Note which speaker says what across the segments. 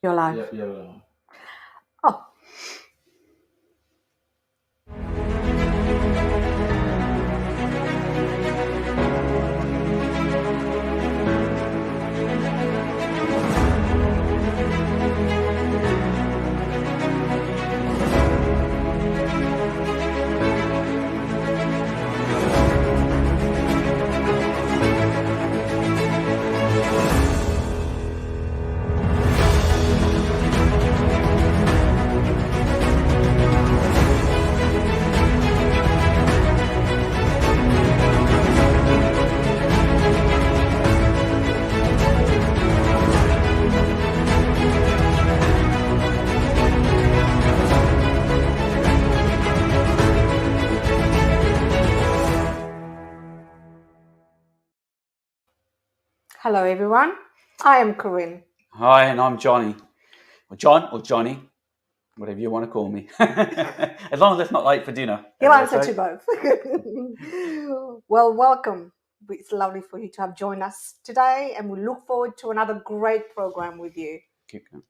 Speaker 1: You're live.
Speaker 2: Yep, yeah.
Speaker 1: Oh. Hello, everyone. I am Corinne.
Speaker 2: Hi, and I'm Johnny. Or John or Johnny, whatever you want to call me. As long as it's not late for dinner.
Speaker 1: He'll answer to both. Well, welcome. It's lovely for you to have joined us today, and we look forward to another great program with you.
Speaker 2: Keep going.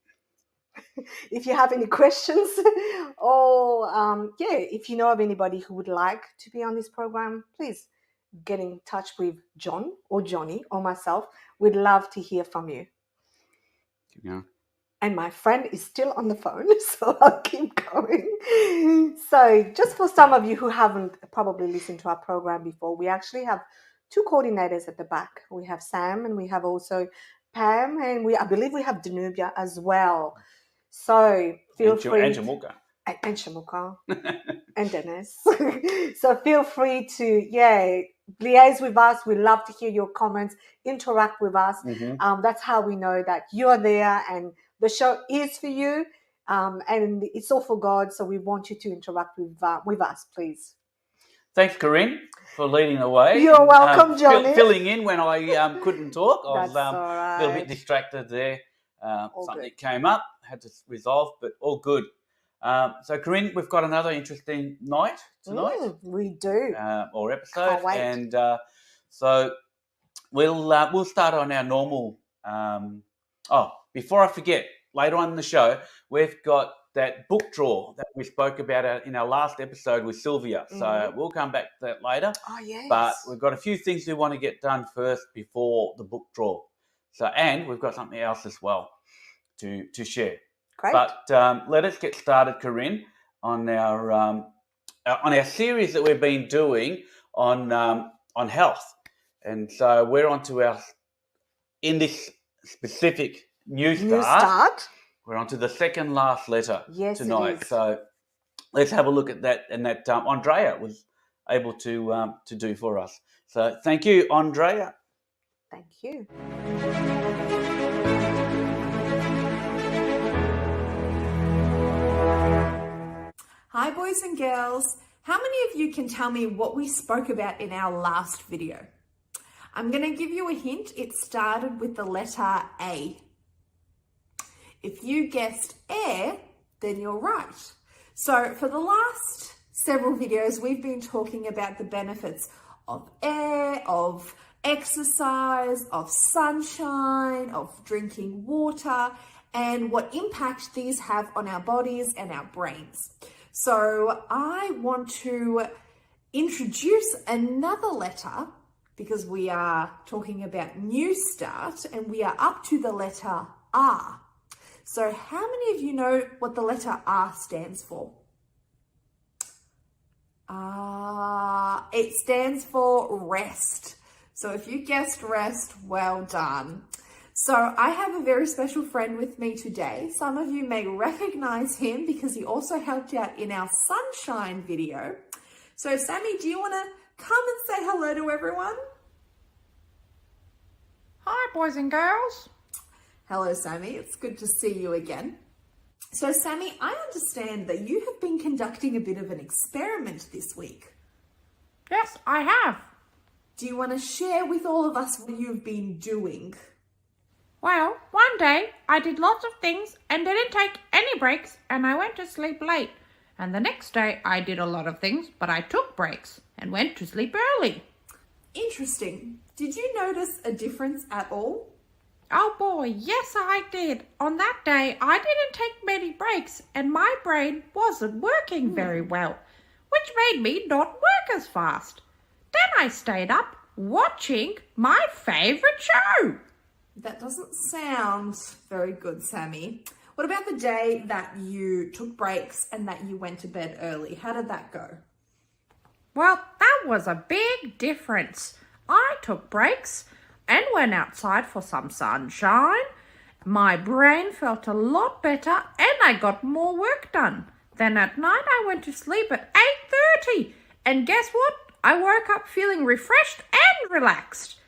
Speaker 1: If you have any questions or, if you know of anybody who would like to be on this program, please get in touch with John or Johnny or myself. We'd love to hear from you.
Speaker 2: Keep going.
Speaker 1: And my friend is still on the phone, so I'll keep going. So just for some of you who haven't probably listened to our program before, we actually have two coordinators at the back. We have Sam and we have also Pam, and I believe we have Danubia as well. So feel free.
Speaker 2: And Jamuka.
Speaker 1: And Shamuka. And Dennis. So feel free to, liaise with us. We love to hear your comments, interact with us.
Speaker 2: Mm-hmm.
Speaker 1: That's how we know that you're there and the show is for you, and it's all for God. So we want you to interact with us, please.
Speaker 2: Thanks, Corinne, for leading the way.
Speaker 1: You're welcome, Johnny.
Speaker 2: Filling in when I couldn't talk. I was
Speaker 1: That's all right.
Speaker 2: a little bit distracted there. Something
Speaker 1: good.
Speaker 2: came up, had to resolve, but all good. So, Corinne, we've got another interesting night tonight.
Speaker 1: We do.
Speaker 2: Or episode.
Speaker 1: Can't wait.
Speaker 2: And so we'll start on our normal... before I forget, later on in the show, we've got that book draw that we spoke about in our last episode with Sylvia. So we'll come back to that later.
Speaker 1: Oh, yes.
Speaker 2: But we've got a few things we want to get done first before the book draw. So, and we've got something else as well to share.
Speaker 1: Great.
Speaker 2: But let us get started, Corinne, on our series that we've been doing on health. And so we're on to in this specific New Start. We're on to the second last letter tonight.
Speaker 1: It is.
Speaker 2: So let's have a look at that, and that Andrea was able to do for us. So thank you, Andrea.
Speaker 1: Thank you.
Speaker 3: Hi, boys and girls. How many of you can tell me what we spoke about in our last video? I'm going to give you a hint. It started with the letter A. If you guessed air, then you're right. So for the last several videos, we've been talking about the benefits of air, of exercise, of sunshine, of drinking water, and what impact these have on our bodies and our brains. So I want to introduce another letter because we are talking about New Start and we are up to the letter R. So how many of you know what the letter R stands for? It stands for rest. So if you guessed rest, well done. So I have a very special friend with me today. Some of you may recognize him because he also helped out in our sunshine video. So Sammy, do you want to come and say hello to everyone?
Speaker 4: Hi, boys and girls.
Speaker 3: Hello, Sammy. It's good to see you again. So Sammy, I understand that you have been conducting a bit of an experiment this week.
Speaker 4: Yes, I have.
Speaker 3: Do you want to share with all of us what you've been doing?
Speaker 4: Well, one day I did lots of things and didn't take any breaks, and I went to sleep late. And the next day I did a lot of things, but I took breaks and went to sleep early.
Speaker 3: Interesting. Did you notice a difference at all?
Speaker 4: Oh boy, yes I did. On that day, I didn't take many breaks and my brain wasn't working very well, which made me not work as fast. Then I stayed up watching my favourite show.
Speaker 3: That doesn't sound very good, Sammy. What about the day that you took breaks and that you went to bed early? How did that go?
Speaker 4: Well, that was a big difference. I took breaks and went outside for some sunshine. My brain felt a lot better and I got more work done. Then at night I went to sleep at 8:30. And guess what? I woke up feeling refreshed and relaxed.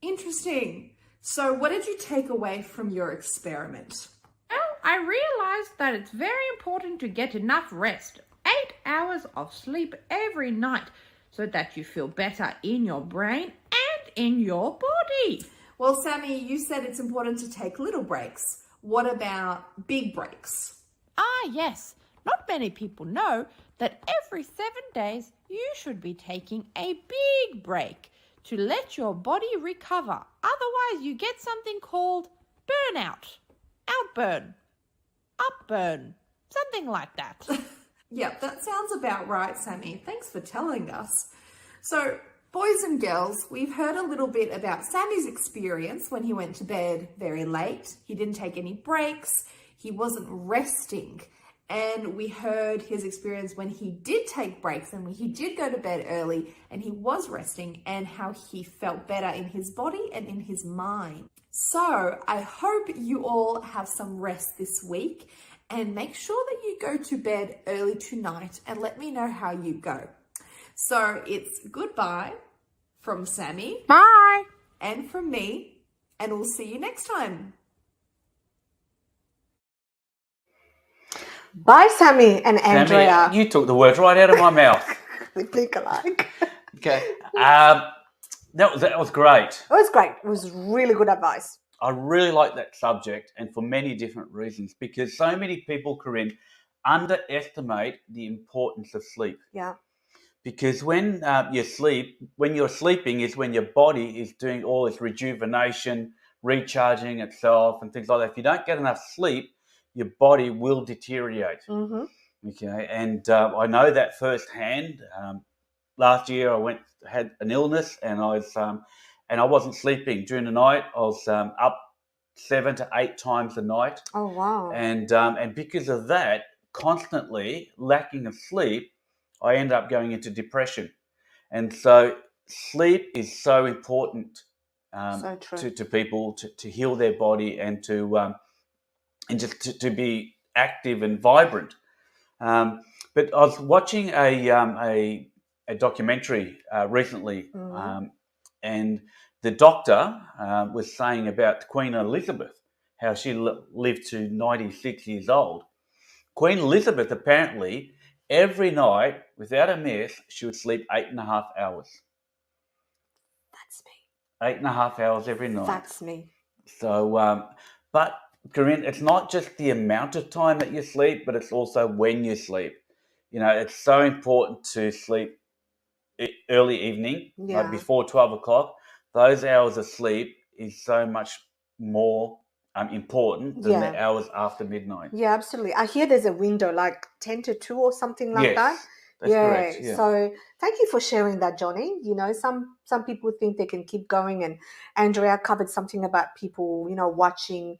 Speaker 3: Interesting. So what did you take away from your experiment?
Speaker 4: Well, I realized that it's very important to get enough rest. 8 hours of sleep every night so that you feel better in your brain and in your body.
Speaker 3: Well, Sammy, you said it's important to take little breaks. What about big breaks?
Speaker 4: Ah, yes. Not many people know that every 7 days you should be taking a big break to let your body recover. Otherwise, you get something called burnout, outburn, upburn, something like that.
Speaker 3: Yep, that sounds about right, Sammy. Thanks for telling us. So, boys and girls, we've heard a little bit about Sammy's experience when he went to bed very late. He didn't take any breaks. He wasn't resting. And we heard his experience when he did take breaks and when he did go to bed early and he was resting and how he felt better in his body and in his mind. So I hope you all have some rest this week and make sure that you go to bed early tonight and let me know how you go. So it's goodbye from Sammy
Speaker 4: Bye.
Speaker 3: and from me, and we'll see you next time.
Speaker 1: Bye, Sammy and Andrea.
Speaker 2: Sammy, you took the words right out of my mouth.
Speaker 1: We think alike.
Speaker 2: Okay. That was great.
Speaker 1: It was great. It was really good advice.
Speaker 2: I really like that subject, and for many different reasons, because so many people, Corinne, underestimate the importance of sleep.
Speaker 1: Yeah.
Speaker 2: Because when you're sleeping is when your body is doing all this rejuvenation, recharging itself and things like that. If you don't get enough sleep, your body will deteriorate.
Speaker 1: Mm-hmm.
Speaker 2: Okay, and I know that firsthand. Last year I had an illness, and I wasn't sleeping during the night. I was up 7 to 8 times a night,
Speaker 1: Oh, wow.
Speaker 2: and because of that, constantly lacking of sleep, I ended up going into depression. And so sleep is so important
Speaker 1: So true.
Speaker 2: to people to heal their body and to be active and vibrant. But I was watching a documentary recently, and the doctor was saying about Queen Elizabeth, how she lived to 96 years old. Queen Elizabeth, apparently, every night, without a miss, she would sleep 8.5 hours.
Speaker 1: That's me.
Speaker 2: 8.5 hours every night.
Speaker 1: That's me.
Speaker 2: So, but Corinne, it's not just the amount of time that you sleep, but it's also when you sleep. You know, it's so important to sleep early evening,
Speaker 1: Yeah.
Speaker 2: like before 12 o'clock. Those hours of sleep is so much more important than the hours after midnight.
Speaker 1: Yeah, absolutely. I hear there's a window like 10 to 2 or something like that.
Speaker 2: That's correct. Yeah.
Speaker 1: So thank you for sharing that, Johnny. You know, some people think they can keep going, and Andrea covered something about people, you know, watching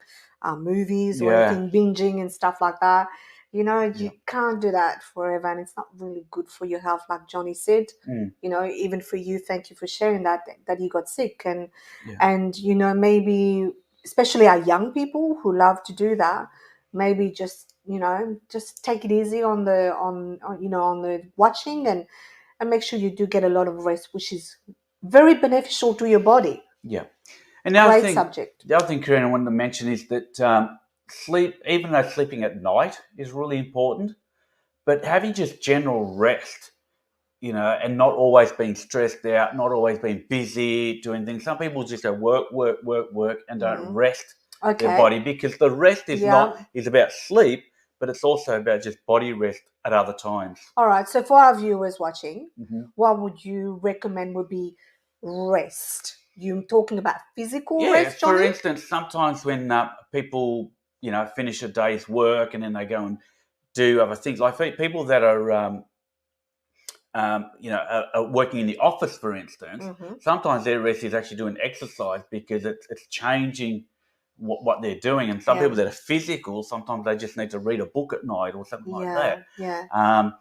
Speaker 1: movies or anything, binging and stuff like that. You know, you can't do that forever, and it's not really good for your health, like Johnny said. You know, even for you, thank you for sharing that you got sick, and you know, maybe especially our young people who love to do that, maybe just take it easy on the watching, and make sure you do get a lot of rest, which is very beneficial to your body.
Speaker 2: Yeah. And the other
Speaker 1: subject.
Speaker 2: The other thing, Corinne, I wanted to mention is that sleep, even though sleeping at night is really important, but having just general rest, you know, and not always being stressed out, not always being busy doing things. Some people just go work, and don't rest their body, because the rest is is about sleep, but it's also about just body rest at other times.
Speaker 1: All right. So for our viewers watching, what would you recommend would be rest? You talking about physical
Speaker 2: Yeah,
Speaker 1: rest,
Speaker 2: for
Speaker 1: Johnny?
Speaker 2: instance, sometimes when people, finish a day's work and then they go and do other things, like people that are, working in the office, for instance, sometimes their rest is actually doing exercise because it's changing what they're doing. And some
Speaker 1: Yeah.
Speaker 2: people that are physical, sometimes they just need to read a book at night or something like that.
Speaker 1: Yeah.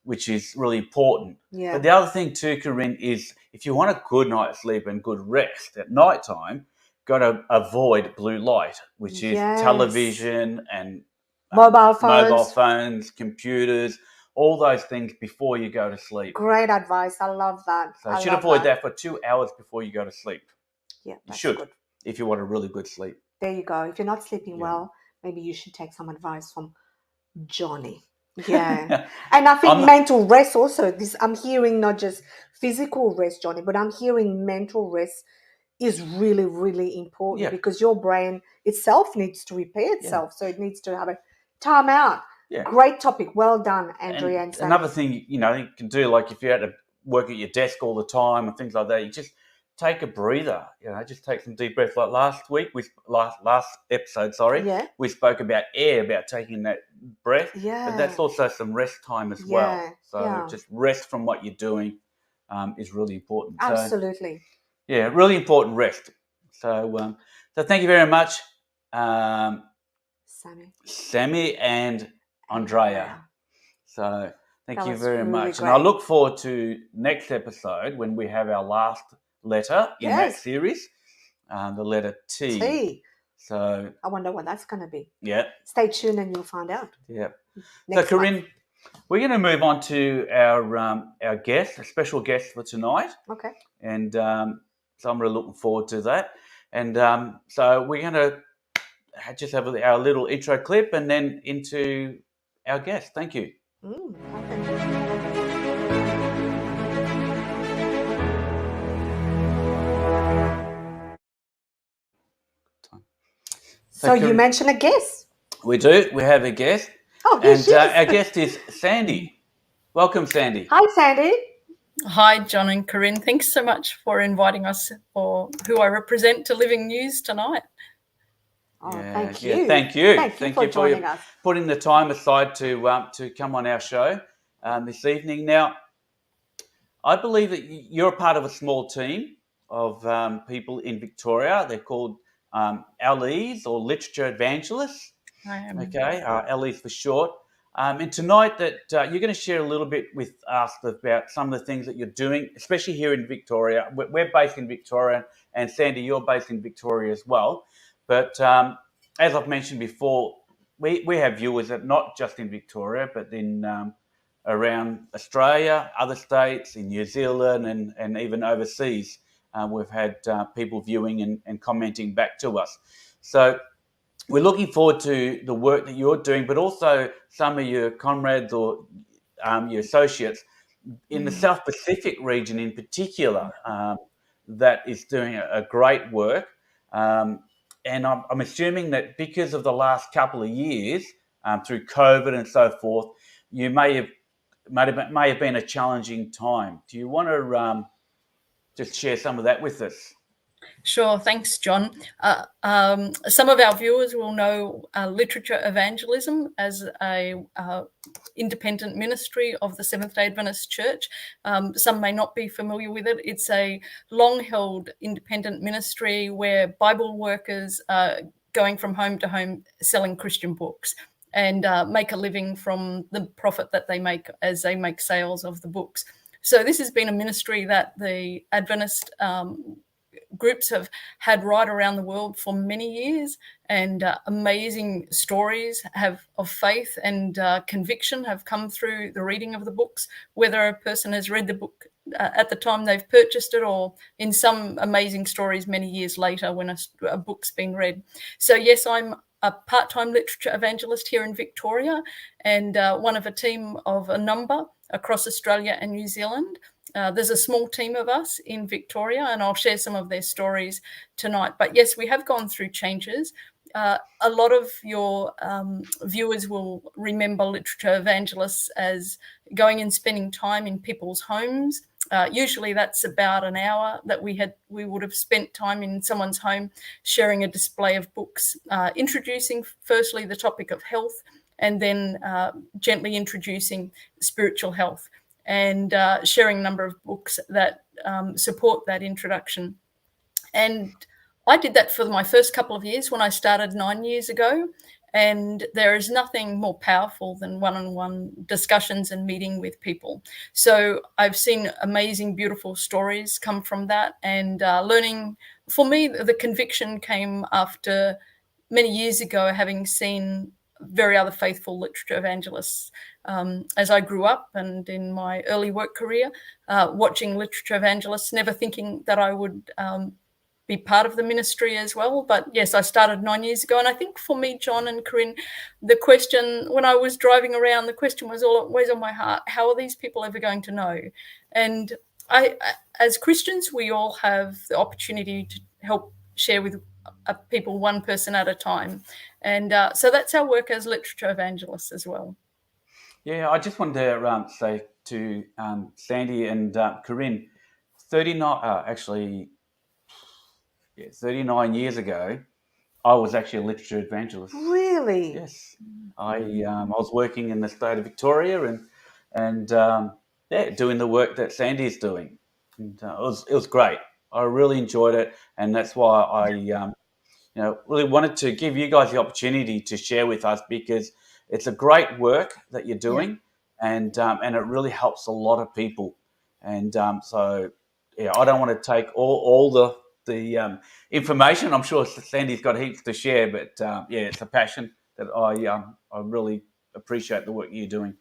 Speaker 2: Which is really important.
Speaker 1: Yeah.
Speaker 2: But the other thing too, Corinne, is if you want a good night's sleep and good rest at night time, got to avoid blue light, which is
Speaker 1: Yes.
Speaker 2: television and
Speaker 1: Mobile
Speaker 2: mobile
Speaker 1: phones.
Speaker 2: phones, computers, all those things before you go to sleep.
Speaker 1: Great advice. I love that.
Speaker 2: So you should avoid that for 2 hours before you go to sleep.
Speaker 1: Yeah,
Speaker 2: You
Speaker 1: that's
Speaker 2: should,
Speaker 1: good.
Speaker 2: if you want a really good sleep.
Speaker 1: There you go. If you're not sleeping
Speaker 2: Yeah.
Speaker 1: well, maybe you should take some advice from Johnny. Yeah. And I think
Speaker 2: I'm not-
Speaker 1: mental rest also. I'm hearing not just physical rest, Johnny, but I'm hearing mental rest is really, really important
Speaker 2: Yeah.
Speaker 1: because your brain itself needs to repair itself. So it needs to have a time out.
Speaker 2: Yeah.
Speaker 1: Great topic. Well done, Andrea. And Sammy.
Speaker 2: Another thing, you can do, like if you're at to work at your desk all the time and things like that, you just take a breather. Just take some deep breaths. Like last episode,
Speaker 1: Yeah.
Speaker 2: we spoke about air, about taking that breath.
Speaker 1: Yeah.
Speaker 2: But that's also some rest time as well.
Speaker 1: Yeah,
Speaker 2: So
Speaker 1: yeah.
Speaker 2: just rest from what you're doing is really important.
Speaker 1: Absolutely.
Speaker 2: So, yeah, really important rest. So thank you very much, Sammy and Andrea. So thank
Speaker 1: That
Speaker 2: you
Speaker 1: was
Speaker 2: very
Speaker 1: really
Speaker 2: much.
Speaker 1: great.
Speaker 2: And I look forward to next episode when we have our last letter in that
Speaker 1: Yes.
Speaker 2: series, the letter T.
Speaker 1: T.
Speaker 2: So,
Speaker 1: I wonder what that's going to be.
Speaker 2: yeah.
Speaker 1: Stay tuned and you'll find out.
Speaker 2: Yeah.
Speaker 1: Next
Speaker 2: So, Corinne,
Speaker 1: month.
Speaker 2: we're going to move on to our guest, a special guest for tonight.
Speaker 1: Okay.
Speaker 2: And so I'm really looking forward to that. And so we're going to just have our little intro clip and then into our guest. Thank you.
Speaker 1: Okay. So you
Speaker 2: Corinne,
Speaker 1: mentioned a guest.
Speaker 2: we do. We have a guest.
Speaker 1: Oh, here
Speaker 2: And
Speaker 1: she is.
Speaker 2: our guest is Sandy. Welcome, Sandy.
Speaker 1: Hi, Sandy.
Speaker 5: Hi, John and Corinne. Thanks so much for inviting us, or who I represent, to Living News tonight.
Speaker 1: Oh,
Speaker 2: Yeah,
Speaker 1: thank
Speaker 2: yeah,
Speaker 1: you.
Speaker 2: thank you.
Speaker 1: Thank you
Speaker 2: Thank
Speaker 1: for
Speaker 2: you for
Speaker 1: joining us.
Speaker 2: putting the time aside to come on our show this evening. Now, I believe that you're a part of a small team of people in Victoria. They're called LEs, or Literature Evangelists.
Speaker 5: I am.
Speaker 2: Okay, LEs for short. And tonight that you're going to share a little bit with us about some of the things that you're doing, especially here in Victoria. We're based in Victoria, and Sandy, you're based in Victoria as well. But as I've mentioned before, we have viewers that not just in Victoria, but in around Australia, other states, in New Zealand, and even overseas. We've had people viewing and commenting back to us. So we're looking forward to the work that you're doing, but also some of your comrades or your associates in the South Pacific region in particular that is doing a great work. And I'm assuming that because of the last couple of years, through COVID and so forth, you may have been a challenging time. Do you want to just share some of that with us?
Speaker 5: Sure, thanks, John. Some of our viewers will know Literature Evangelism as a independent ministry of the Seventh-day Adventist Church. Some may not be familiar with it. It's a long-held independent ministry where Bible workers are going from home to home selling Christian books and make a living from the profit that they make as they make sales of the books. So this has been a ministry that the Adventist groups have had right around the world for many years, and amazing stories of faith and conviction have come through the reading of the books, whether a person has read the book at the time they've purchased it, or in some amazing stories many years later when a book's been read. So yes, I'm a part-time literature evangelist here in Victoria, and one of a team of a number across Australia and New Zealand. There's a small team of us in Victoria, and I'll share some of their stories tonight. But yes, we have gone through changes. A lot of your viewers will remember literature evangelists as going and spending time in people's homes, Usually that's about an hour that we would have spent time in someone's home sharing a display of books, introducing firstly the topic of health, and then gently introducing spiritual health, and sharing a number of books that support that introduction. And I did that for my first couple of years when I started 9 years ago. And there is nothing more powerful than one-on-one discussions and meeting with people. So I've seen amazing, beautiful stories come from that. And learning, for me, the conviction came after many years ago, having seen very other faithful literature evangelists as I grew up and in my early work career, watching literature evangelists, never thinking that I would be part of the ministry as well. But yes, I started 9 years ago. And I think for me, John and Corinne, the question, when I was driving around, the question was always on my heart, how are these people ever going to know? And as Christians, we all have the opportunity to help share with people, one person at a time. And so that's our work as literature evangelists as well.
Speaker 2: Yeah, I just wanted to say to Sandy and Corinne, 39 years ago, I was actually a literature evangelist.
Speaker 1: Really?
Speaker 2: Yes, I was working in the state of Victoria and doing the work that Sandy's doing, and it was great. I really enjoyed it, and that's why I really wanted to give you guys the opportunity to share with us, because it's a great work that you're doing, and it really helps a lot of people, and so yeah, I don't want to take all the information. I'm sure Sandy's got heaps to share, but it's a passion that I really appreciate the work you're doing.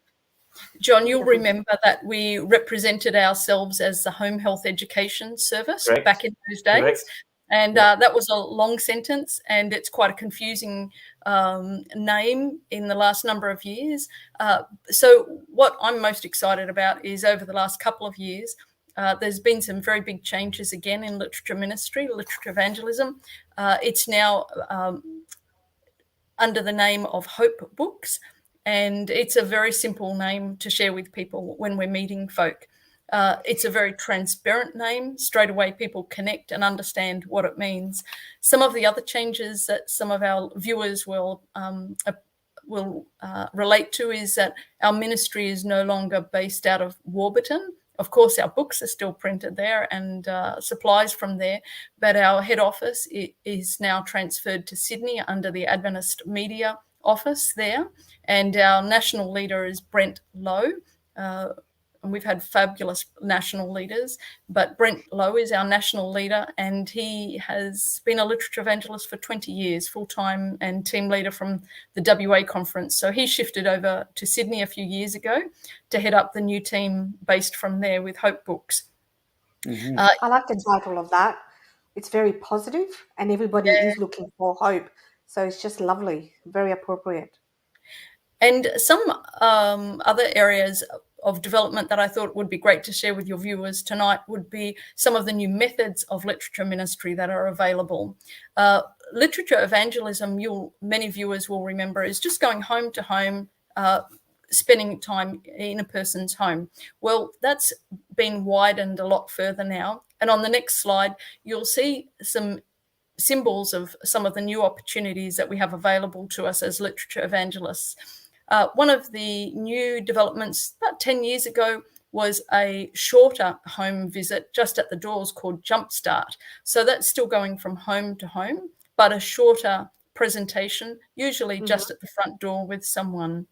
Speaker 5: John, you'll remember that we represented ourselves as the Home Health Education Service. Correct. Back in those days. Correct. And that was a long sentence, and it's quite a confusing name in the last number of years. So what I'm most excited about is over the last couple of years, there's been some very big changes again in literature ministry, literature evangelism. It's now under the name of Hope Books, and it's a very simple name to share with people when we're meeting folk. It's a very transparent name. Straight away, people connect and understand what it means. Some of the other changes that some of our viewers will relate to is that our ministry is no longer based out of Warburton. Of course, our books are still printed there and supplies from there, but our head office is now transferred to Sydney under the Adventist Media Office there, and our national leader is Brent Lowe. And we've had fabulous national leaders, but Brent Lowe is our national leader, and he has been a literature evangelist for 20 years, full-time, and team leader from the WA conference. So he shifted over to Sydney a few years ago to head up the new team based from there with Hope Books.
Speaker 1: Mm-hmm. I like the title of that. It's very positive, and everybody is looking for hope. So it's just lovely, very appropriate.
Speaker 5: And some other areas of development that I thought would be great to share with your viewers tonight would be some of the new methods of literature ministry that are available. Literature evangelism, many viewers will remember, is just going home to home, spending time in a person's home. Well, that's been widened a lot further now. And on the next slide, you'll see some symbols of some of the new opportunities that we have available to us as literature evangelists. One of the new developments about 10 years ago was a shorter home visit just at the doors called Jumpstart. So that's still going from home to home, but a shorter presentation, usually just at the front door with someone.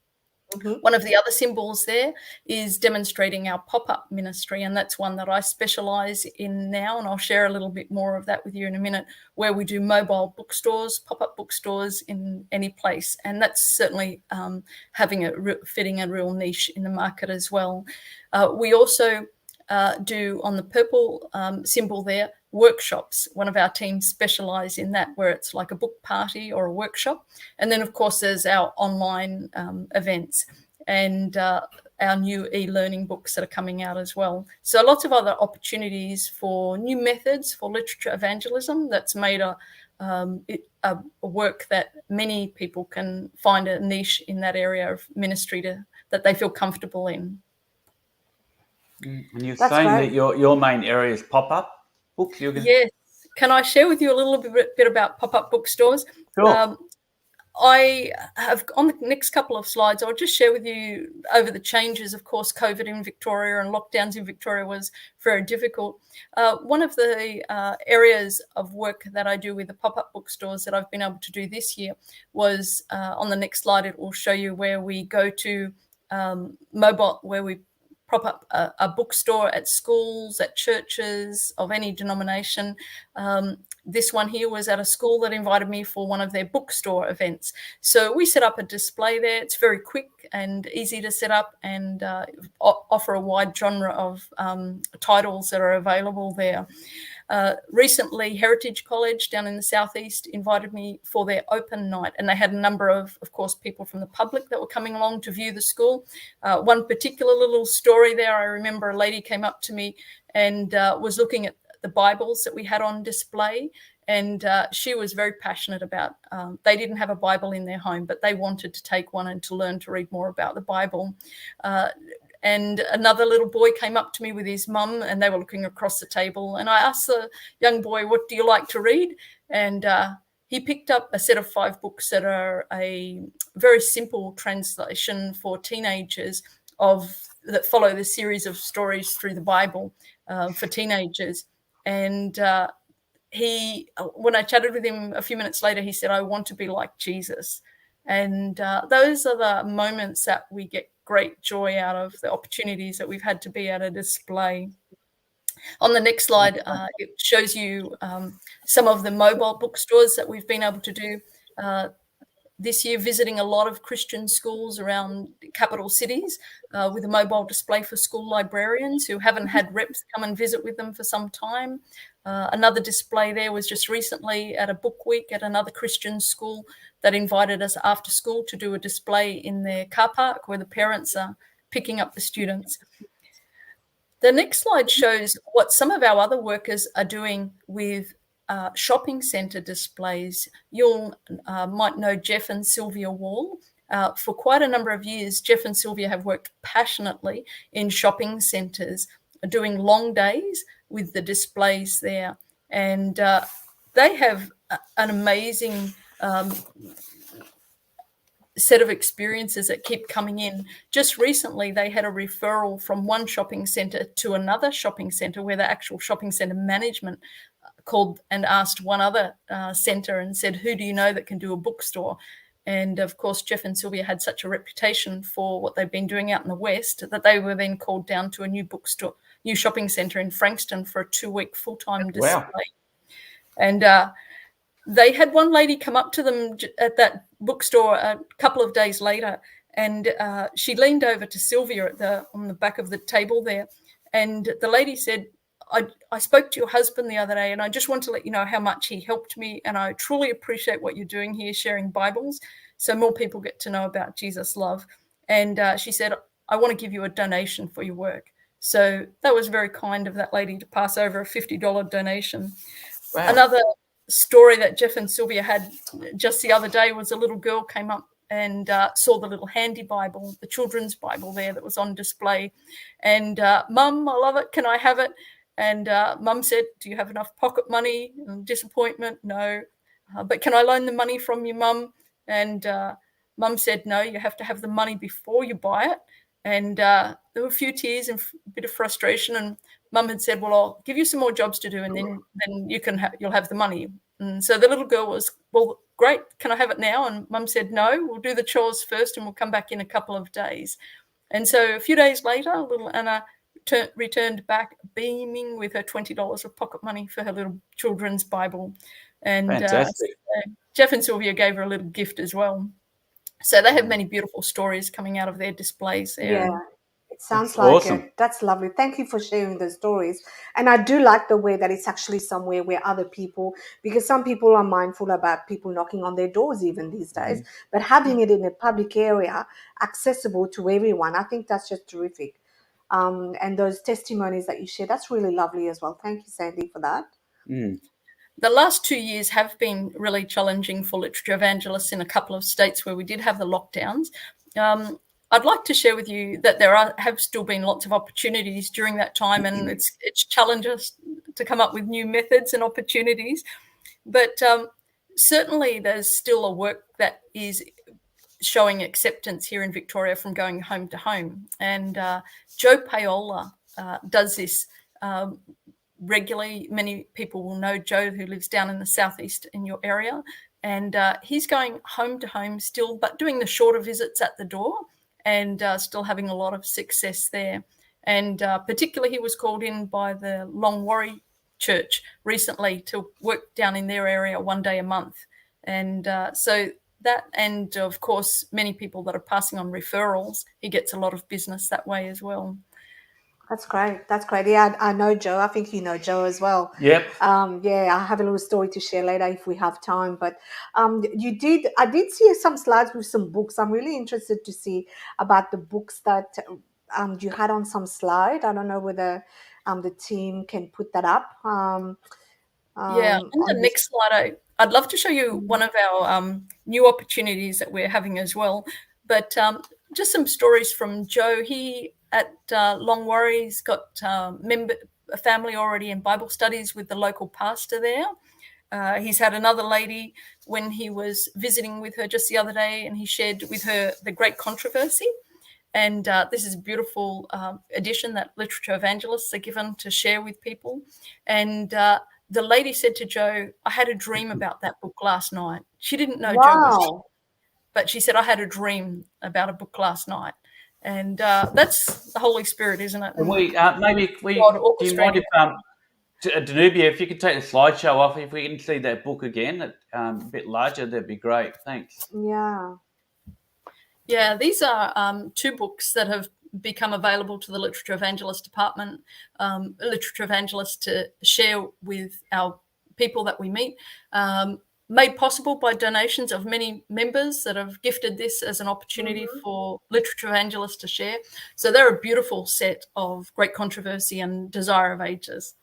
Speaker 5: One of the other symbols there is demonstrating our pop-up ministry, and that's one that I specialise in now, and I'll share a little bit more of that with you in a minute, where we do mobile bookstores, pop-up bookstores in any place, and that's certainly fitting a real niche in the market as well. We also do, on the purple symbol there, workshops. One of our teams specialise in that, where it's like a book party or a workshop. And then, of course, there's our online events and our new e-learning books that are coming out as well. So lots of other opportunities for new methods for literature evangelism that's made a work that many people can find a niche in that area of ministry that they feel comfortable in.
Speaker 2: And you're
Speaker 1: That's
Speaker 2: saying
Speaker 1: great.
Speaker 2: that your main area is pop-up books. You're going
Speaker 5: Yes. Can I share with you a little bit about pop-up bookstores?
Speaker 2: Sure.
Speaker 5: I have, on the next couple of slides, I'll just share with you over the changes. Of course, COVID in Victoria and lockdowns in Victoria was very difficult. One of the areas of work that I do with the pop-up bookstores that I've been able to do this year was, on the next slide, it will show you where we go to mobile, where we prop up a bookstore at schools, at churches of any denomination. This one here was at a school that invited me for one of their bookstore events. So we set up a display there. It's very quick and easy to set up, and offer a wide genre of titles that are available there. Recently, Heritage College down in the southeast invited me for their open night, and they had a number of course, people from the public that were coming along to view the school. One particular little story there, I remember a lady came up to me and was looking at the Bibles that we had on display, and she was very passionate about, they didn't have a Bible in their home, but they wanted to take one and to learn to read more about the Bible. And another little boy came up to me with his mum, and they were looking across the table, and I asked the young boy, what do you like to read? And he picked up a set of 5 books that are a very simple translation for teenagers that follow the series of stories through the Bible for teenagers. And when I chatted with him a few minutes later, he said, I want to be like Jesus. And those are the moments that we get great joy out of, the opportunities that we've had to be at a display. On the next slide, it shows you some of the mobile bookstores that we've been able to do this year, visiting a lot of Christian schools around capital cities with a mobile display for school librarians who haven't had reps come and visit with them for some time. Another display there was just recently at a book week at another Christian school that invited us after school to do a display in their car park where the parents are picking up the students. The next slide shows what some of our other workers are doing with shopping centre displays. You might know Jeff and Sylvia Wall. For quite a number of years, Jeff and Sylvia have worked passionately in shopping centres, doing long days with the displays there. And they have an amazing set of experiences that keep coming in. Just recently, they had a referral from one shopping centre to another shopping centre where the actual shopping centre management called and asked one other centre and said, who do you know that can do a bookstore? And of course, Jeff and Sylvia had such a reputation for what they've been doing out in the West that they were then called down to a new bookstore, new shopping centre in Frankston for a 2-week full-time display.
Speaker 2: Wow.
Speaker 5: And they had one lady come up to them at that bookstore a couple of days later, and she leaned over to Sylvia on the back of the table there, and the lady said, I spoke to your husband the other day, and I just want to let you know how much he helped me, and I truly appreciate what you're doing here, sharing Bibles, so more people get to know about Jesus' love. And she said, I want to give you a donation for your work. So that was very kind of that lady to pass over a $50 donation.
Speaker 2: Wow.
Speaker 5: Another story that Jeff and Sylvia had just the other day was a little girl came up and saw the little handy Bible, the children's Bible there that was on display. And Mum, I love it. Can I have it? And Mum said, do you have enough pocket money? And disappointment, no. But can I loan the money from you, Mum? And Mum said, no, you have to have the money before you buy it. And there were a few tears and a bit of frustration. And Mum had said, well, I'll give you some more jobs to do, and then you'll have the money. And so the little girl was, well, great. Can I have it now? And Mum said, no, we'll do the chores first and we'll come back in a couple of days. And so a few days later, little Anna returned back beaming with her $20 of pocket money for her little children's Bible. And
Speaker 2: Fantastic.
Speaker 5: Jeff and Sylvia gave her a little gift as well. So they have many beautiful stories coming out of their displays there.
Speaker 1: Yeah, it sounds
Speaker 2: That's
Speaker 1: like
Speaker 2: awesome.
Speaker 1: it. That's lovely. Thank you for sharing those stories. And I do like the way that it's actually somewhere where other people, because some people are mindful about people knocking on their doors even these days, but having it in a public area, accessible to everyone, I think that's just terrific. And those testimonies that you share, that's really lovely as well. Thank you, Sandy, for that.
Speaker 5: The last 2 years have been really challenging for literature evangelists in a couple of states where we did have the lockdowns. I'd like to share with you that there have still been lots of opportunities during that time, and it's challenged us to come up with new methods and opportunities. But certainly there's still a work that is showing acceptance here in Victoria from going home to home. And Joe Paola does this regularly. Many people will know Joe, who lives down in the southeast in your area. And he's going home to home still, but doing the shorter visits at the door, and still having a lot of success there. And particularly he was called in by the Longwarry Church recently to work down in their area one day a month. And so that, and of course, many people that are passing on referrals, he gets a lot of business that way as well.
Speaker 1: That's great. That's great. Yeah, I know Joe. I think you know Joe as well.
Speaker 2: Yep.
Speaker 1: Yeah, I have a little story to share later if we have time. But I did see some slides with some books. I'm really interested to see about the books that you had on some slide. I don't know whether the team can put that up.
Speaker 5: On the next slide, I'd love to show you one of our new opportunities that we're having as well. But just some stories from Joe. He at Longwarry's got a family already in Bible studies with the local pastor there. He's had another lady when he was visiting with her just the other day, and he shared with her the Great Controversy. And this is a beautiful edition that literature evangelists are given to share with people. And the lady said to Joe, I had a dream about that book last night. She didn't know Joe was, but she said, I had a dream about a book last night. And that's the Holy Spirit, isn't it?
Speaker 2: And do you mind if Danubia, if you could take the slideshow off, if we can see that book again, a bit larger, that'd be great. Thanks.
Speaker 5: Yeah, these are two books that have become available to the Literature Evangelist Department, Literature Evangelists to share with our people that we meet, made possible by donations of many members that have gifted this as an opportunity for Literature Evangelists to share. So they're a beautiful set of Great Controversy and Desire of Ages.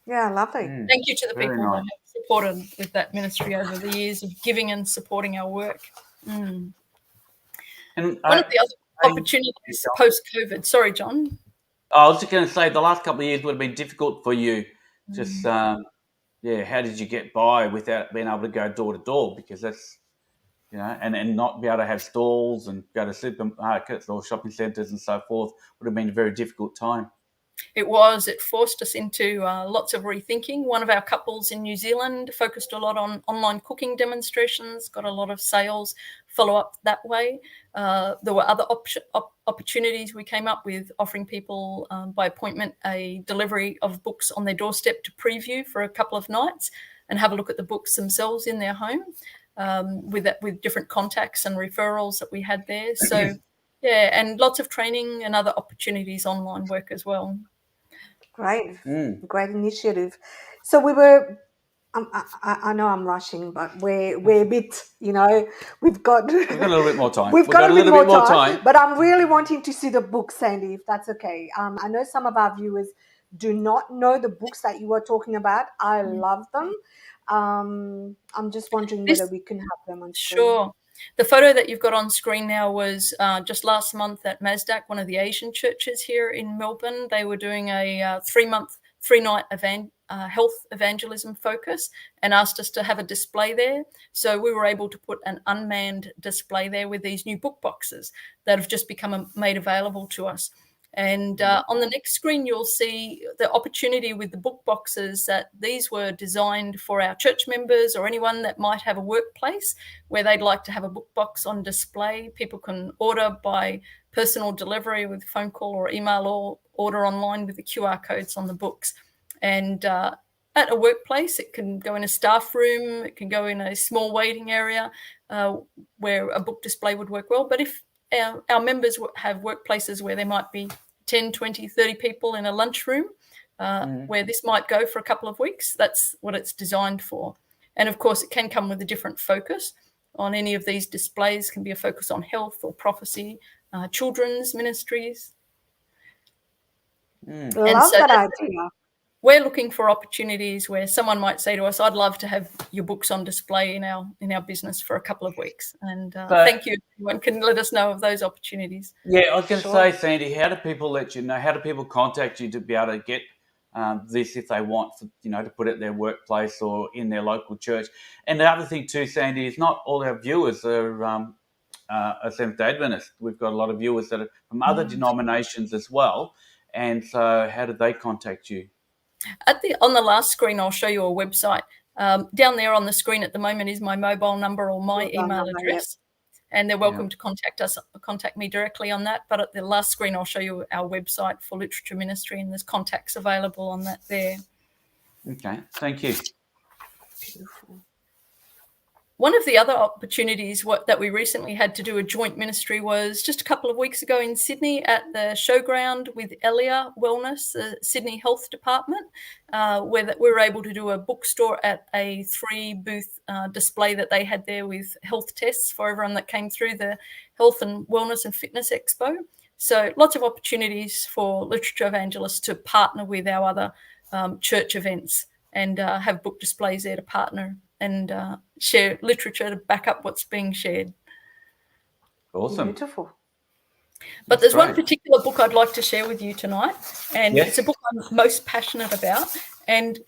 Speaker 1: Yeah, lovely.
Speaker 5: Thank you to the people that have supported with that ministry over the years of giving and supporting our work. And one of the other opportunities post-COVID. Sorry, John.
Speaker 2: I was just going to say the last couple of years would have been difficult for you. Just, how did you get by without being able to go door to door? Because that's, and not be able to have stalls and go to supermarkets or shopping centres and so forth would have been a very difficult time.
Speaker 5: It forced us into lots of rethinking. One of our couples in New Zealand focused a lot on online cooking demonstrations, got a lot of sales follow up that way. There were other opportunities we came up with, offering people by appointment a delivery of books on their doorstep to preview for a couple of nights and have a look at the books themselves in their home, with different contacts and referrals that we had there. So and lots of training and other opportunities, online work as well.
Speaker 1: Great initiative. So we were. I know I'm rushing, but we're a bit. We've got a
Speaker 2: little bit more time.
Speaker 1: We've got a little bit more time. But I'm really wanting to see the book, Sandy, if that's okay. I know some of our viewers do not know the books that you were talking about. I love them. I'm just wondering whether we can have them on screen.
Speaker 5: Sure. The photo that you've got on screen now was just last month at Masdac, one of the Asian churches here in Melbourne. They were doing a 3-night health evangelism focus and asked us to have a display there. So we were able to put an unmanned display there with these new book boxes that have just become made available to us. And on the next screen, you'll see the opportunity with the book boxes that these were designed for our church members or anyone that might have a workplace where they'd like to have a book box on display. People can order by personal delivery with phone call or email, or order online with the QR codes on the books. And at a workplace, it can go in a staff room, it can go in a small waiting area where a book display would work well. But if our members have workplaces where there might be 10, 20, 30 people in a lunchroom where this might go for a couple of weeks, that's what it's designed for. And of course, it can come with a different focus. On any of these displays can be a focus on health or prophecy, children's ministries.
Speaker 1: Love that idea.
Speaker 5: we're looking for opportunities where someone might say to us, "I'd love to have your books on display in our business for a couple of weeks." And thank you. Everyone can let us know of those opportunities.
Speaker 2: Yeah, I was going to
Speaker 1: Sure.
Speaker 2: say, Sandy, how do people let you know? How do people contact you to be able to get this if they want, to put it at their workplace or in their local church? And the other thing too, Sandy, is not all our viewers are Seventh-day Adventists. We've got a lot of viewers that are from other denominations as well. And so, how do they contact you?
Speaker 5: On the last screen, I'll show you a website. Down there on the screen at the moment is my mobile number or my email address. And they're welcome to contact me directly on that. But at the last screen, I'll show you our website for literature ministry, and there's contacts available on that there.
Speaker 2: Okay, thank you.
Speaker 1: Beautiful.
Speaker 5: One of the other opportunities that we recently had to do a joint ministry was just a couple of weeks ago in Sydney at the showground with Elia Wellness, the Sydney Health Department, where we were able to do a bookstore at a 3-booth display that they had there with health tests for everyone that came through the Health and Wellness and Fitness Expo. So lots of opportunities for literature evangelists to partner with our other church events and have book displays there to partner and share literature to back up what's being shared.
Speaker 2: Awesome.
Speaker 1: Beautiful.
Speaker 5: But there's one particular book I'd like to share with you tonight, and it's a book I'm most passionate about, and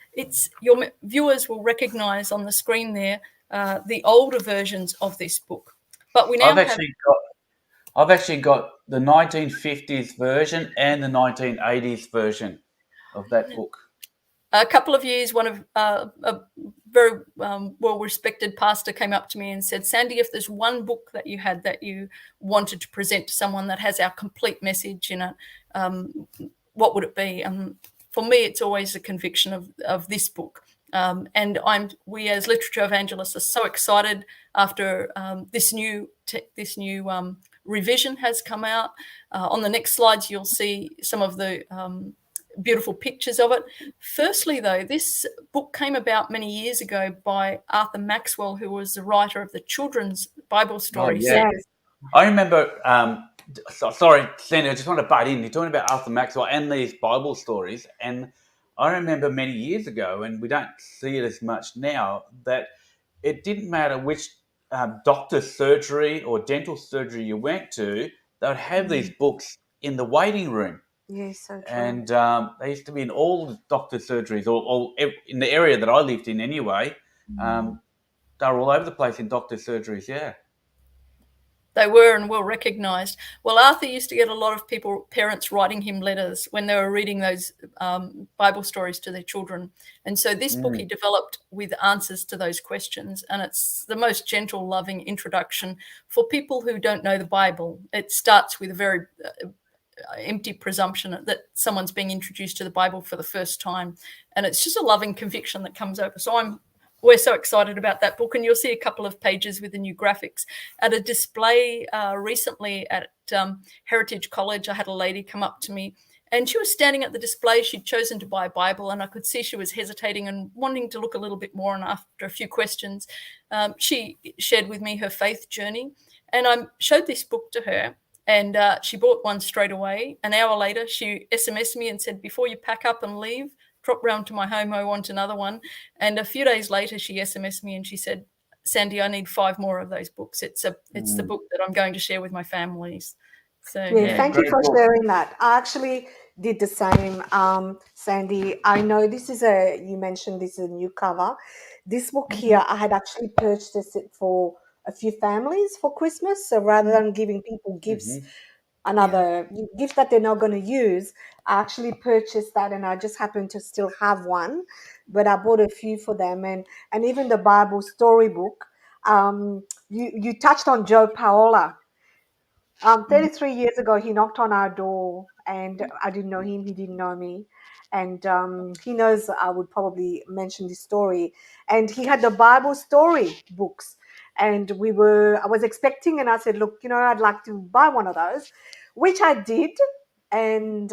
Speaker 5: your viewers will recognise on the screen there the older versions of this book. But we now
Speaker 2: I've actually got the 1950s version and the 1980s version of that book.
Speaker 5: A couple of years, one of a very well-respected pastor came up to me and said, "Sandy, if there's one book that you had that you wanted to present to someone that has our complete message in it, what would it be?" And for me, it's always the conviction of this book. And we as literature evangelists are so excited after this new revision has come out. On the next slides, you'll see some of the beautiful pictures of it. Firstly, though, this book came about many years ago by Arthur Maxwell, who was the writer of the children's Bible stories.
Speaker 2: Oh, yeah. I remember, sorry, Sandy, I just want to butt in. You're talking about Arthur Maxwell and these Bible stories, and I remember many years ago, and we don't see it as much now, that it didn't matter which doctor's surgery or dental surgery you went to, they would have these books in the waiting room.
Speaker 1: Yes, so true.
Speaker 2: And they used to be in all the doctor surgeries, or in the area that I lived in anyway. They were all over the place in doctor surgeries, yeah.
Speaker 5: They were and well recognised. Well, Arthur used to get a lot of parents writing him letters when they were reading those Bible stories to their children. And so this book he developed with answers to those questions. And it's the most gentle, loving introduction for people who don't know the Bible. It starts with a very empty presumption that someone's being introduced to the Bible for the first time, and it's just a loving conviction that comes over. So we're so excited about that book, and you'll see a couple of pages with the new graphics at a display recently at Heritage College. I had a lady come up to me, and she was standing at the display. She'd chosen to buy a Bible, and I could see she was hesitating and wanting to look a little bit more. And after a few questions, she shared with me her faith journey, and I showed this book to her. And she bought one straight away. An hour later, she SMS'd me and said, "Before you pack up and leave, drop round to my home. I want another one." And a few days later, she SMS'd me and she said, "Sandy, I need 5 more of those books. It's the book that I'm going to share with my families." So
Speaker 1: thank you for sharing that. I actually did the same, Sandy. I know you mentioned this is a new cover. This book here, I had actually purchased it for a few families for Christmas. So rather than giving people gifts, another gift that they're not going to use, I actually purchased that, and I just happen to still have one, but I bought a few for them. And even the Bible storybook, you touched on Joe Paola. 33 years ago, he knocked on our door, and I didn't know him. He didn't know me. And he knows I would probably mention this story. And he had the Bible story books. And I was expecting, and I said, "Look, I'd like to buy one of those," which I did. And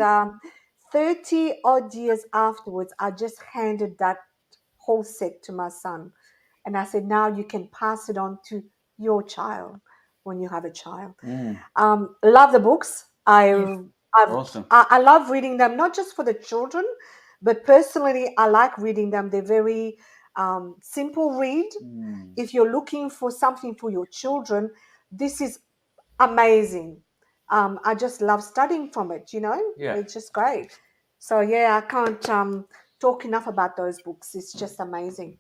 Speaker 1: 30 odd years afterwards, I just handed that whole set to my son. And I said, "Now you can pass it on to your child when you have a child." Love the books.
Speaker 2: Awesome.
Speaker 1: I love reading them, not just for the children, But personally, I like reading them. They're very simple read. If you're looking for something for your children, this is amazing. I just love studying from it,
Speaker 2: Yeah.
Speaker 1: It's just great. So yeah, I can't talk enough about those books. It's just amazing.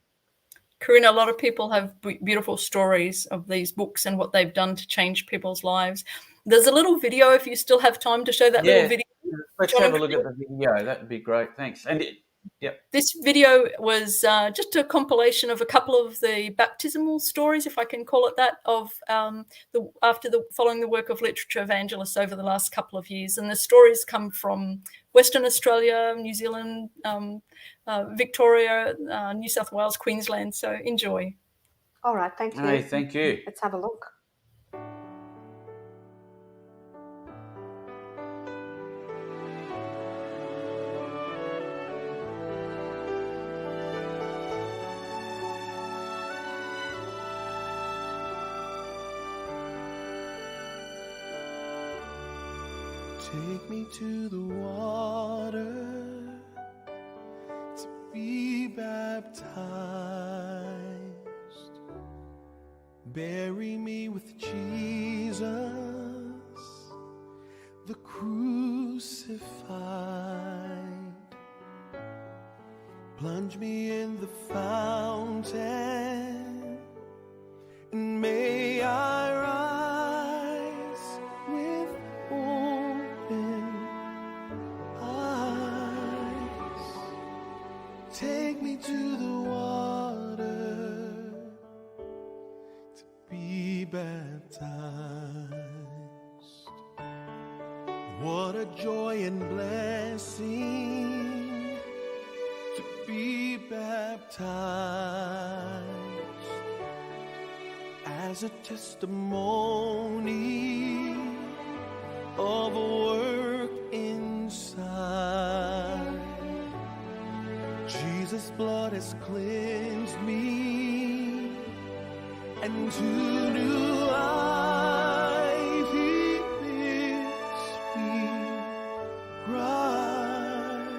Speaker 5: Corinne, a lot of people have beautiful stories of these books and what they've done to change people's lives. There's a little video, if you still have time to show that little video.
Speaker 2: Let's
Speaker 5: John
Speaker 2: have a
Speaker 5: and
Speaker 2: look at the video. That'd be great. Thanks. And
Speaker 5: This video was just a compilation of a couple of the baptismal stories, if I can call it that, of following the work of literature evangelists over the last couple of years. And the stories come from Western Australia, New Zealand, Victoria, New South Wales, Queensland. So enjoy.
Speaker 1: All right, thank you.
Speaker 2: Hey, thank you.
Speaker 1: Let's have a look.
Speaker 6: Take me to the water to be baptized. Bury me with Jesus, the crucified. Plunge me in the fountain, and may I rise with open eyes. Take me to the water to be baptized. What a joy and blessing to be baptized as a testimony of a work inside. Jesus' blood has cleansed me, and to new life He bids me rise.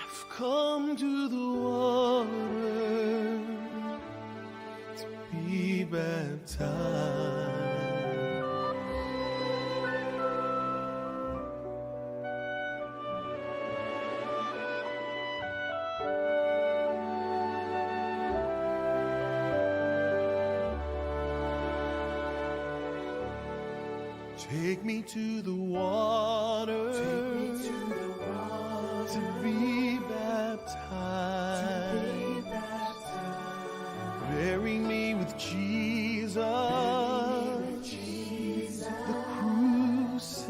Speaker 6: I've come to the water to be baptized. Take me to the water, to be baptized. Bury me with Jesus, the crucified.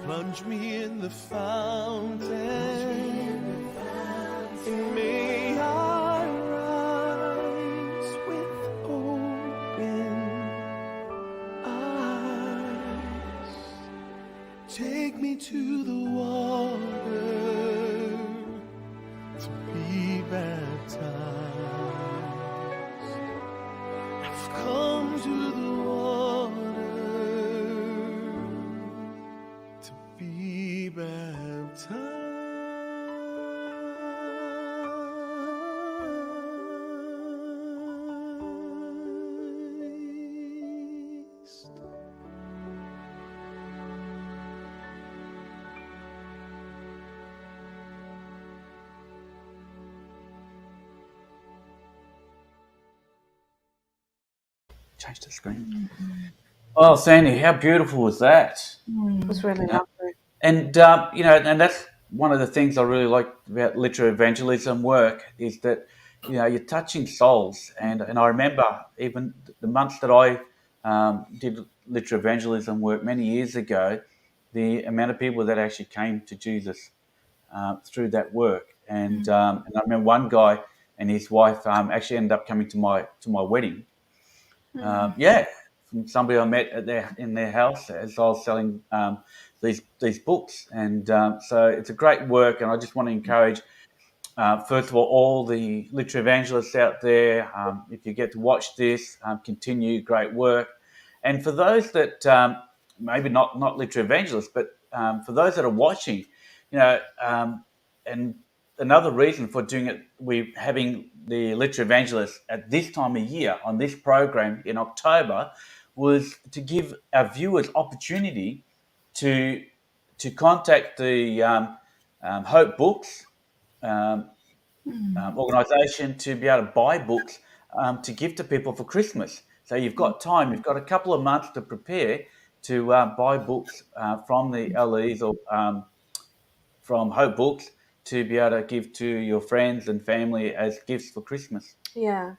Speaker 6: Plunge me in the fountain, and may I rise with open eyes. Take me to the water to be baptized. I've come to the water to be baptized.
Speaker 2: Change the screen. Oh, Sandy, how beautiful was that?
Speaker 1: It was really lovely.
Speaker 2: And and that's one of the things I really like about literary evangelism work is that you're touching souls. And I remember even the months that I did literary evangelism work many years ago, the amount of people that actually came to Jesus through that work. And I remember one guy and his wife actually ended up coming to my wedding. From somebody I met in their house as I was selling these books, and so it's a great work. And I just want to encourage, first of all the literary evangelists out there. If you get to watch this, continue great work. And for those that maybe not literary evangelists, but for those that are watching, and another reason for doing it, we're having the Literature Evangelist at this time of year on this program in October, was to give our viewers opportunity to contact the Hope Books organisation to be able to buy books to give to people for Christmas. So you've got time, you've got a couple of months to prepare to buy books from the LEs or from Hope Books to be able to give to your friends and family as gifts for Christmas.
Speaker 1: Yeah.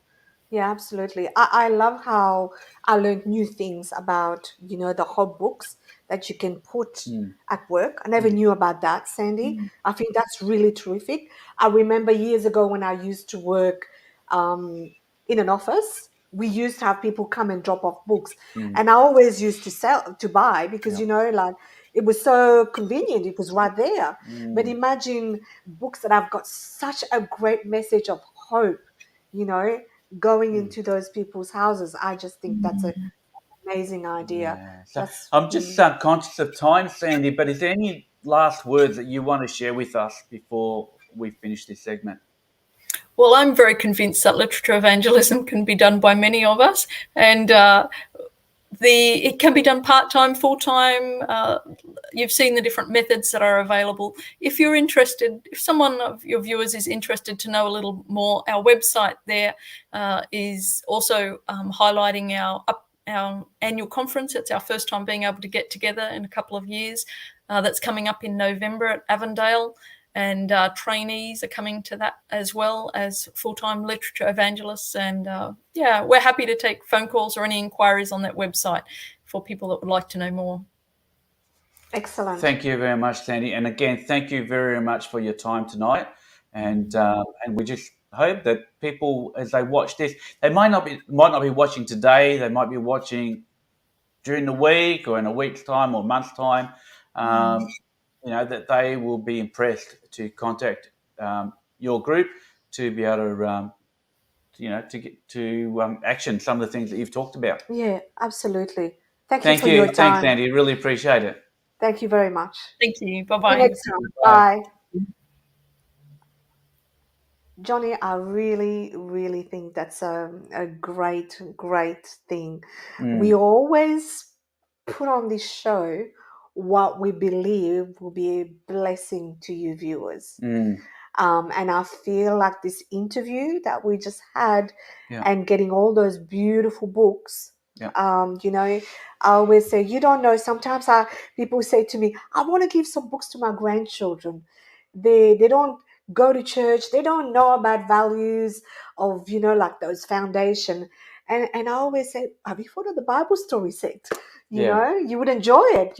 Speaker 1: Yeah, absolutely. I love how I learned new things about, the hot books that you can put at work. I never knew about that, Sandy. I think that's really terrific. I remember years ago when I used to work in an office, we used to have people come and drop off books. And I always used to buy because, like it was so convenient. It was right there. But imagine books that have got such a great message of hope, going into those people's houses. I just think that's an amazing idea.
Speaker 2: Yeah. So
Speaker 1: That's
Speaker 2: I'm just conscious of time, Sandy, but is there any last words that you want to share with us before we finish this segment?
Speaker 5: Well, I'm very convinced that literature evangelism can be done by many of us, and it can be done part-time, full-time. You've seen the different methods that are available. If you're interested, if someone of your viewers is interested to know a little more, our website there is also highlighting our annual conference. It's our first time being able to get together in a couple of years. That's coming up in November at Avondale. And trainees are coming to that as well as full-time literature evangelists. And we're happy to take phone calls or any inquiries on that website for people that would like to know more.
Speaker 1: excellent.
Speaker 2: Thank you very much, Sandy. And again, thank you very much for your time tonight. And we just hope that people, as they watch this, they might not be watching today. They might be watching during the week or in a week's time or a month's time. That they will be impressed to contact your group to be able to, to get to action some of the things that you've talked about.
Speaker 1: Yeah, absolutely. Thank you
Speaker 2: Thank
Speaker 1: for
Speaker 2: you.
Speaker 1: your time.
Speaker 2: Thanks, Sandy. Really appreciate it.
Speaker 1: Thank you very much.
Speaker 5: Thank you.
Speaker 1: See you
Speaker 5: Bye-bye.
Speaker 1: next time. Bye. Johnny, I really, really think that's a great, great thing. We always put on this show what we believe will be a blessing to you viewers. And I feel like this interview that we just had and getting all those beautiful books, I always say, you don't know, sometimes people say to me, I want to give some books to my grandchildren. They don't go to church. They don't know about values of, like those foundation. And I always say, have you thought of the Bible story set? You would enjoy it,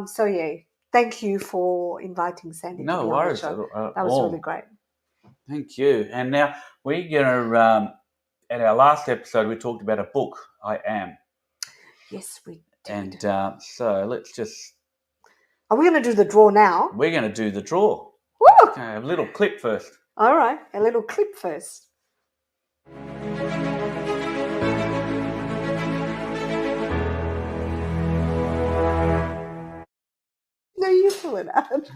Speaker 1: So, thank you for inviting Sandy.
Speaker 2: No
Speaker 1: to be
Speaker 2: worries.
Speaker 1: on the show. That was really great.
Speaker 2: Thank you. And now we're going to, at our last episode, we talked about a book, I Am.
Speaker 1: Yes, we did.
Speaker 2: And so let's just...
Speaker 1: Are we going to do the draw now?
Speaker 2: We're going to do the draw.
Speaker 1: Woo!
Speaker 2: Okay, a little clip first.
Speaker 1: All right, a little clip first. No, you fill it out.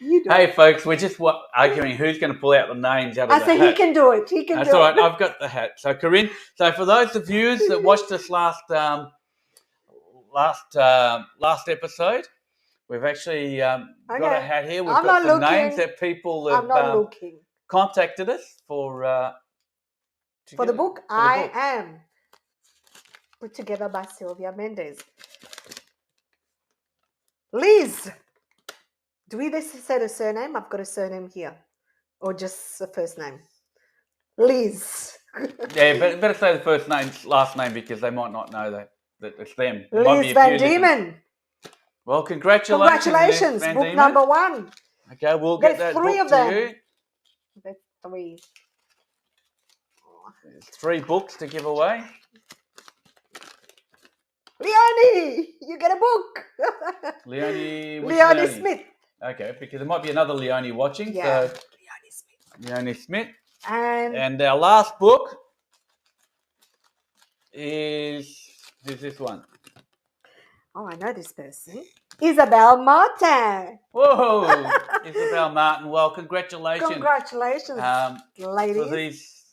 Speaker 1: You do
Speaker 2: Hey,
Speaker 1: it.
Speaker 2: folks, we're just arguing who's going to pull out the names out of
Speaker 1: I
Speaker 2: the
Speaker 1: say
Speaker 2: hat.
Speaker 1: he can do it. He can
Speaker 2: That's
Speaker 1: do
Speaker 2: all right.
Speaker 1: it.
Speaker 2: I've got the hat. So, Corinne, for those of you that watched this last episode, we've actually got a hat here. We've
Speaker 1: I'm
Speaker 2: got
Speaker 1: not
Speaker 2: some
Speaker 1: looking.
Speaker 2: names that people
Speaker 1: I'm not
Speaker 2: have
Speaker 1: looking.
Speaker 2: contacted us for
Speaker 1: For the book, I Am, put together by Sylvia Mendes. Liz, do we either say the surname? I've got a surname here. Or just the first name? Liz.
Speaker 2: Yeah, better say the first name, last name, because they might not know that it's them. There might be
Speaker 1: Liz
Speaker 2: a
Speaker 1: Van
Speaker 2: few different-
Speaker 1: Diemen.
Speaker 2: Well, congratulations.
Speaker 1: Congratulations.
Speaker 2: Liz Van
Speaker 1: Book
Speaker 2: Diemen.
Speaker 1: number 1.
Speaker 2: Okay, we'll get
Speaker 1: There's
Speaker 2: that
Speaker 1: 3
Speaker 2: book
Speaker 1: of
Speaker 2: to
Speaker 1: them.
Speaker 2: you.
Speaker 1: That's 3.
Speaker 2: There's 3 books to give away.
Speaker 1: Leonie, you get a book.
Speaker 2: Leonie, which
Speaker 1: Leonie
Speaker 2: Leonie?
Speaker 1: Smith.
Speaker 2: Okay, because there might be another Leonie watching.
Speaker 1: Yeah.
Speaker 2: So
Speaker 1: Leonie Smith.
Speaker 2: Leonie Smith.
Speaker 1: And
Speaker 2: And our last book is this one.
Speaker 1: oh, I know this person. Isabel Martin.
Speaker 2: Whoa, Isabel Martin. Well, congratulations.
Speaker 1: Congratulations, ladies.
Speaker 2: For these,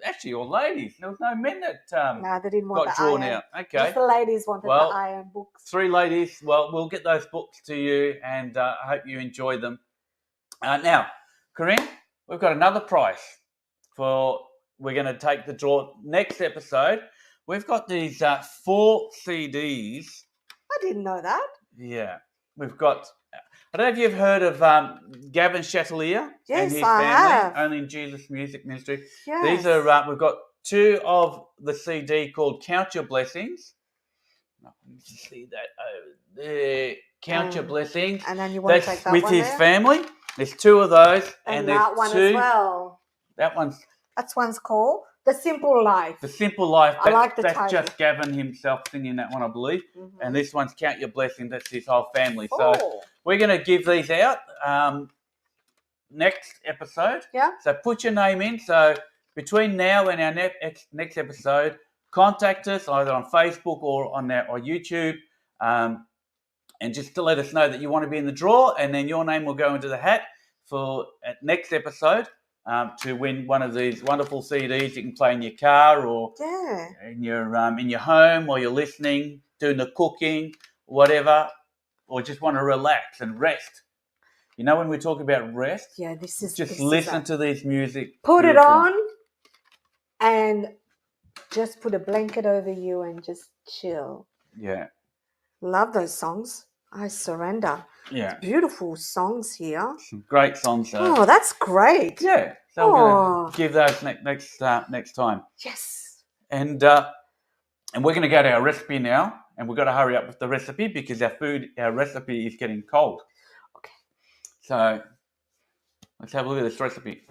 Speaker 2: actually, all ladies. There was no men that
Speaker 1: No, they didn't want
Speaker 2: got
Speaker 1: the
Speaker 2: drawn
Speaker 1: iron.
Speaker 2: out. Okay.
Speaker 1: Just the ladies wanted
Speaker 2: Well,
Speaker 1: the iron books.
Speaker 2: 3 ladies. Well, we'll get those books to you, and I hope you enjoy them. Now, Corinne, we've got another prize for. We're going to take the draw next episode. We've got these 4 CDs.
Speaker 1: I didn't know that.
Speaker 2: Yeah, we've got. I don't know if you've heard of Gavin Chatelier
Speaker 1: Yes,
Speaker 2: and his
Speaker 1: I
Speaker 2: family,
Speaker 1: have.
Speaker 2: Only in Jesus Music Ministry.
Speaker 1: Yes.
Speaker 2: These are we've got 2 of the CD called Count Your Blessings. Let me see that over there. Count Your Blessings.
Speaker 1: And then you want to
Speaker 2: That's
Speaker 1: take that
Speaker 2: with
Speaker 1: one
Speaker 2: his
Speaker 1: there?
Speaker 2: family. There's 2 of those,
Speaker 1: And
Speaker 2: there's
Speaker 1: that one
Speaker 2: 2.
Speaker 1: as well.
Speaker 2: That one's
Speaker 1: That's one's called The Simple Life.
Speaker 2: The Simple Life.
Speaker 1: I like the
Speaker 2: That's
Speaker 1: title.
Speaker 2: just Gavin himself singing that one, I believe.
Speaker 1: Mhm.
Speaker 2: And this one's Count Your Blessings. That's his whole family. So
Speaker 1: Oh.
Speaker 2: we're going to give these out next episode.
Speaker 1: Yeah.
Speaker 2: So put your name in. So between now and our next episode, contact us either on Facebook or on our YouTube, and just to let us know that you want to be in the draw, and then your name will go into the hat for next episode to win one of these wonderful CDs you can play in your car or
Speaker 1: Yeah.
Speaker 2: in your home while you're listening, doing the cooking, whatever, or just want to relax and rest. You know, when we talk about rest,
Speaker 1: Yeah, this is
Speaker 2: just
Speaker 1: this
Speaker 2: listen
Speaker 1: is
Speaker 2: to these music.
Speaker 1: Put it
Speaker 2: beautiful.
Speaker 1: on and just put a blanket over you and just chill.
Speaker 2: Yeah,
Speaker 1: Love those songs. I surrender.
Speaker 2: yeah.
Speaker 1: Beautiful songs here.
Speaker 2: Some great songs.
Speaker 1: Oh, that's great.
Speaker 2: Yeah. So we're
Speaker 1: Oh.
Speaker 2: going to give those next time.
Speaker 1: Yes.
Speaker 2: And we're going to go to our recipe now, and we've got to hurry up with the recipe because our recipe is getting cold.
Speaker 1: Okay.
Speaker 2: So let's have a look at this recipe.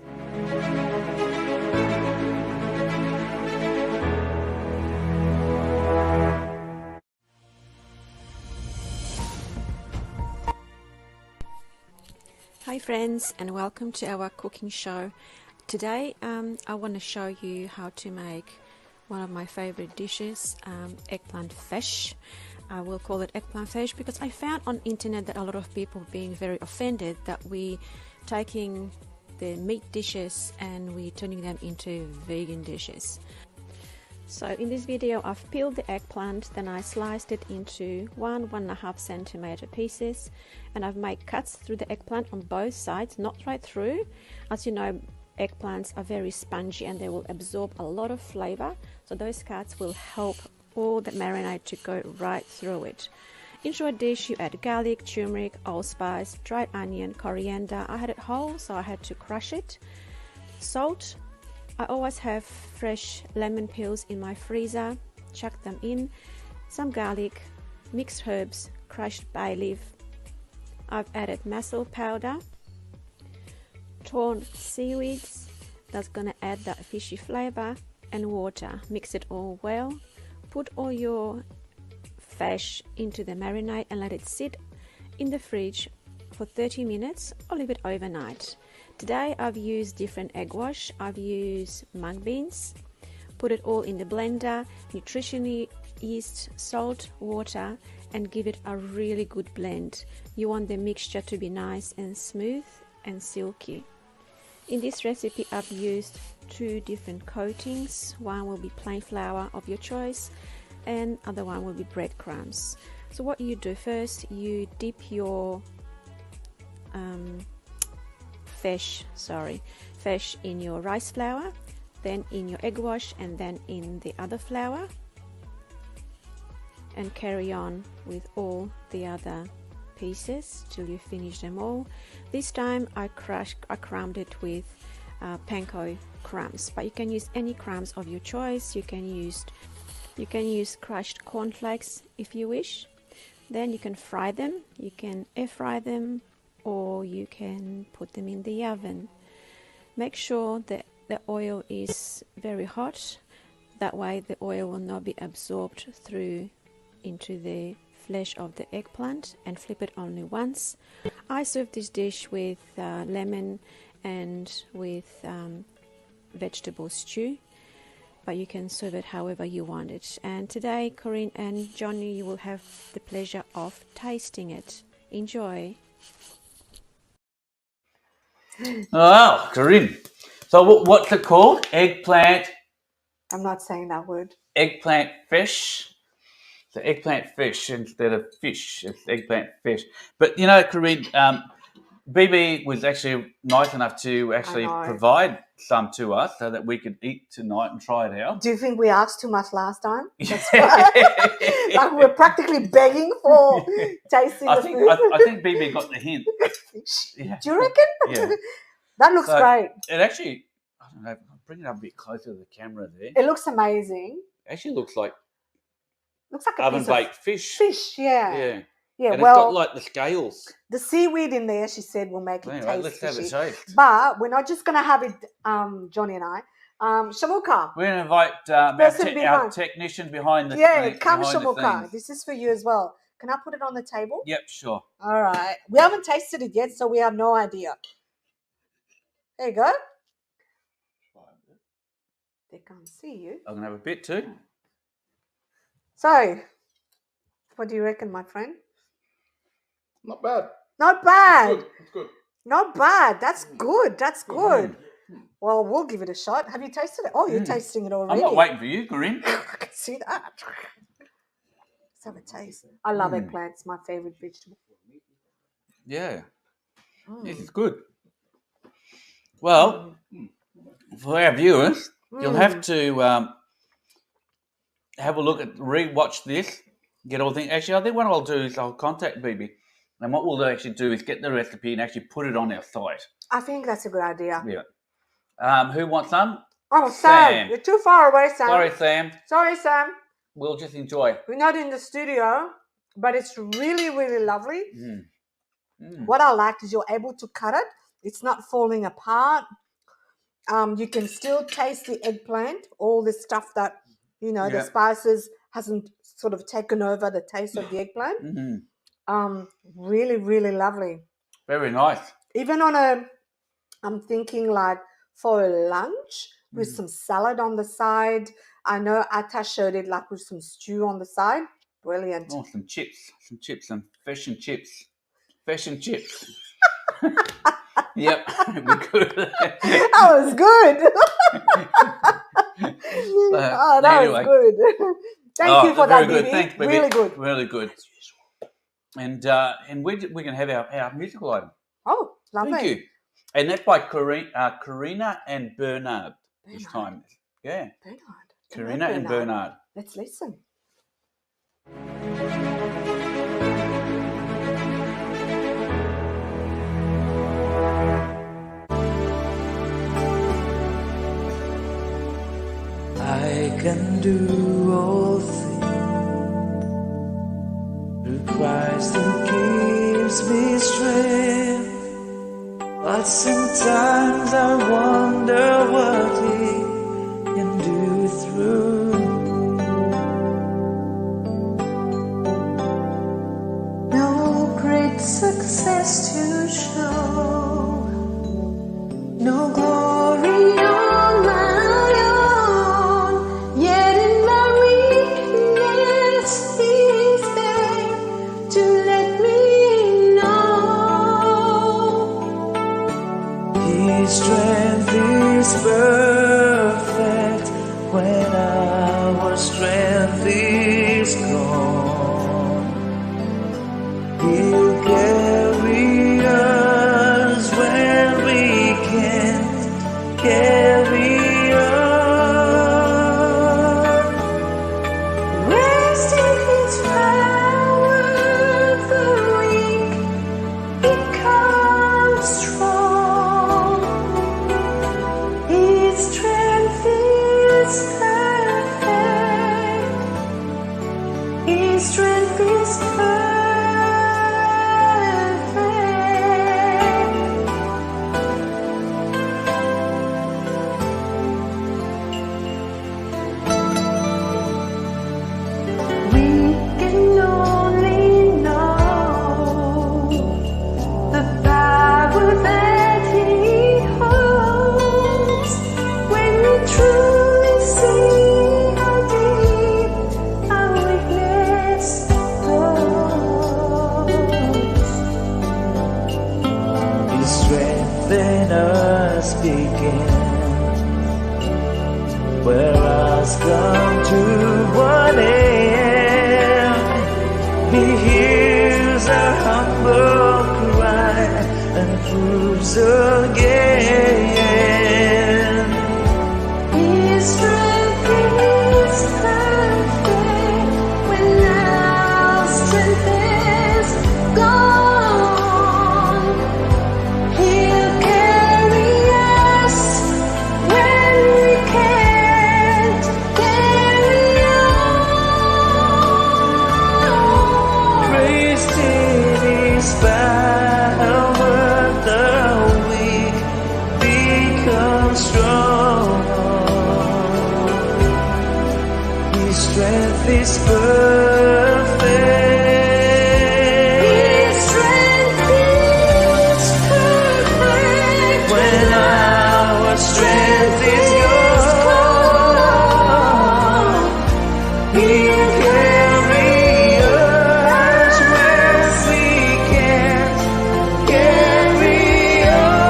Speaker 7: Hi friends, and welcome to our cooking show. Today I want to show you how to make one of my favorite dishes, eggplant fish. I will call it eggplant fish because I found on internet that a lot of people being very offended that we taking the meat dishes and we turning them into vegan dishes. So in this video I've peeled the eggplant, then I sliced it into 1.5 centimeter pieces, and I've made cuts through the eggplant on both sides, not right through. As you know, eggplants are very spongy and they will absorb a lot of flavor, so those cuts will help all the marinade to go right through it. Into a dish you add garlic, turmeric, allspice, dried onion, coriander. I had it whole so I had to crush it. Salt. I always have fresh lemon peels in my freezer, chuck them in, some garlic, mixed herbs, crushed bay leaf. I've added mussel powder, torn seaweeds, that's gonna add that fishy flavor, and water. Mix it all well. Put all your fish into the marinade and let it sit in the fridge for 30 minutes or leave it overnight. Today I've used different egg wash. I've used mung beans, put it all in the blender, nutritionally yeast, salt, water, and give it a really good blend. You want the mixture to be nice and smooth and silky. In this recipe I've used 2 different coatings. One will be plain flour of your choice and other one will be breadcrumbs. So what you do first, you dip your fish in your rice flour, then in your egg wash, and then in the other flour, and carry on with all the other pieces till you finish them all. This time I crumbed it with panko crumbs, but you can use any crumbs of your choice. You can use crushed cornflakes if you wish. Then you can fry them, you can air fry them, or you can put them in the oven. Make sure that the oil is very hot, that way the oil will not be absorbed through into the flesh of the eggplant, and flip it only once. I serve this dish with lemon and with vegetable stew. but you can serve it however you want it. And today, Corinne and Johnny, you will have the pleasure of tasting it. Enjoy.
Speaker 2: Oh, Corinne. So what's it called? Eggplant
Speaker 1: I'm not saying that word.
Speaker 2: fish. So eggplant fish instead of fish. It's eggplant fish. But you know, Corinne, BB was actually nice enough to actually
Speaker 1: know.
Speaker 2: provide some to us so that we could eat tonight and try it out.
Speaker 1: Do you think we asked too much last time? That's why. Like we're practically begging for tasting the food.
Speaker 2: I think BB got the hint. Yeah.
Speaker 1: Do you reckon?
Speaker 2: Yeah.
Speaker 1: That looks
Speaker 2: So,
Speaker 1: great.
Speaker 2: It actually, I don't know, I'll bring it up a bit closer to the camera there.
Speaker 1: It looks amazing.
Speaker 2: It actually looks like
Speaker 1: Looks like a
Speaker 2: oven
Speaker 1: piece of
Speaker 2: baked fish.
Speaker 1: fish. Yeah.
Speaker 2: Yeah.
Speaker 1: Yeah.
Speaker 2: And
Speaker 1: Well,
Speaker 2: it's got like the scales.
Speaker 1: the seaweed in there, she said, will make it
Speaker 2: Anyway,
Speaker 1: taste
Speaker 2: let's have a
Speaker 1: fishy.
Speaker 2: taste.
Speaker 1: But we're not just going to have it, Johnny and I. Shamuka.
Speaker 2: We're going to invite our
Speaker 1: Person behind.
Speaker 2: technician behind the
Speaker 1: Yeah,
Speaker 2: behind
Speaker 1: come
Speaker 2: the
Speaker 1: Shamuka.
Speaker 2: scenes.
Speaker 1: This is for you as well. Can I put it on the table?
Speaker 2: Yep, sure.
Speaker 1: All right. We haven't tasted it yet, so we have no idea. There you go. They can't see you.
Speaker 2: I'm going to have a bit too.
Speaker 1: So, what do you reckon, my friend?
Speaker 6: Not bad.
Speaker 1: Not bad.
Speaker 6: Good. It's good.
Speaker 1: Not bad. That's good. That's good. Well, we'll give it a shot. Have you tasted it? Oh, you're tasting it
Speaker 2: I'm
Speaker 1: already.
Speaker 2: not waiting for you, Corinne.
Speaker 1: I can see that. Let's have a taste. I love eggplants. My favorite vegetable.
Speaker 2: Yeah. This is good. Well, for our viewers, you'll have to have a look at, re-watch this, get all things. Actually, I think what I'll do is I'll contact BB, and what we'll actually do is get the recipe and actually put it on our site.
Speaker 1: I think that's a good idea.
Speaker 2: Yeah. Who wants some?
Speaker 1: Oh, Sam,
Speaker 2: Sam.
Speaker 1: you're too far away, Sam.
Speaker 2: Sorry, Sam.
Speaker 1: Sorry, Sam.
Speaker 2: We'll just enjoy.
Speaker 1: We're not in the studio, but it's really, really lovely.
Speaker 2: Mm.
Speaker 1: What I liked is you're able to cut it. It's not falling apart. You can still taste the eggplant, all the stuff that, you know, the
Speaker 2: Yeah.
Speaker 1: spices hasn't sort of taken over the taste of the eggplant. Really, really lovely.
Speaker 2: Very nice.
Speaker 1: Even I'm thinking like for a lunch with some salad on the side. I know Atta showed it like with some stew on the side. Brilliant.
Speaker 2: Oh, some chips, some fish and chips. Fish and chips. Yep, we could.
Speaker 1: That was good. Oh, that
Speaker 2: anyway.
Speaker 1: was good. Thank you for
Speaker 2: very
Speaker 1: that,
Speaker 2: good.
Speaker 1: Bibi.
Speaker 2: Thanks, Bibi.
Speaker 1: Really good.
Speaker 2: Really good. And we're going to have our musical item.
Speaker 1: Oh, lovely.
Speaker 2: Thank you. And that's by Karina and Bernard this time. Yeah,
Speaker 1: Bernard.
Speaker 2: Karina and Bernard.
Speaker 1: Let's listen.
Speaker 8: I can do all things through Christ who gives me strength. But sometimes I wonder what He can do through me. No great success to show, no glory on my own, yet in my weakness He's there to let me know His strength is perfect when our strength is gone. He'll carry us when we can't carry on. Rest in His power, the weak become strong. His strength is perfect. His strength is perfect. We can only know the power that He holds when we truly see come to an end. He hears our humble cry and proves again. His strength is perfect when our strength is gone. He'll carry us when we can't carry on. Praised in His power, the weak become strong. His strength is perfect. His strength is perfect when our strength is gone. He'll carry us when we can't carry on.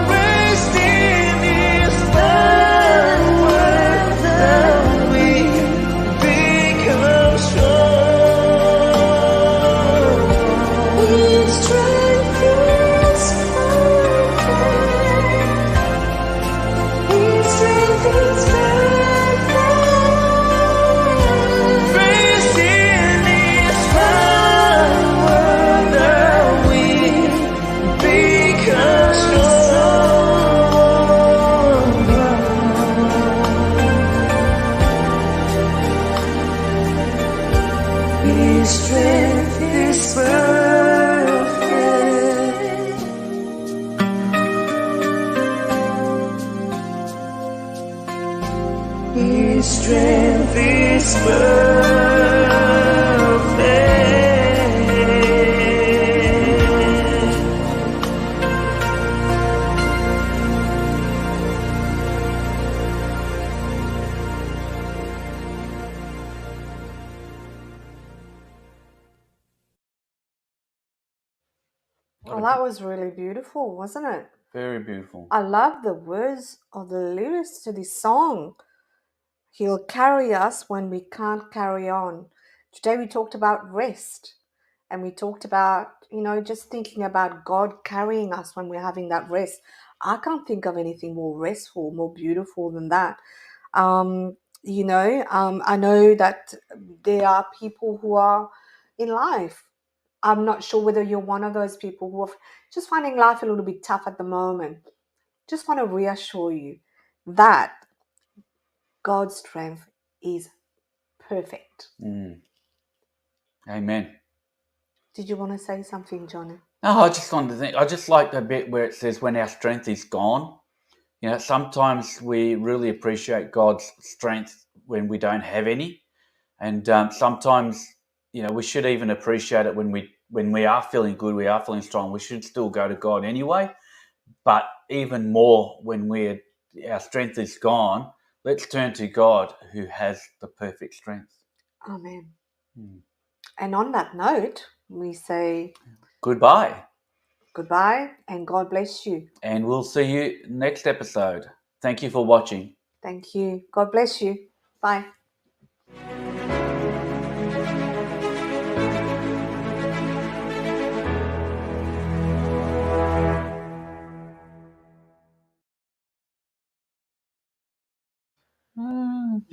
Speaker 8: Rest in His power, the weak become strong. His strength is perfect. His strength is perfect. Rest in His power, the weak become strong. His strength is perfect. His strength is perfect.
Speaker 1: Well, that was really beautiful, wasn't it?
Speaker 2: Very beautiful.
Speaker 1: I love the words of the lyrics to this song. He'll carry us when we can't carry on. Today we talked about rest, and we talked about, just thinking about God carrying us when we're having that rest. I can't think of anything more restful, more beautiful than that. I know that there are people who are in life. I'm not sure whether you're one of those people who are just finding life a little bit tough at the moment. Just want to reassure you that God's strength is perfect.
Speaker 2: Amen.
Speaker 1: Did you want to say something, Johnny?
Speaker 2: No, I just wanted to think. I just like the bit where it says, "When our strength is gone." Sometimes we really appreciate God's strength when we don't have any, and sometimes, we should even appreciate it when we are feeling good, we are feeling strong. We should still go to God anyway, but even more when our strength is gone. Let's turn to God, who has the perfect strength.
Speaker 1: Amen. And on that note, we say
Speaker 2: Goodbye.
Speaker 1: goodbye and God bless you.
Speaker 2: And we'll see you next episode. Thank you for watching.
Speaker 1: Thank you. God bless you. Bye.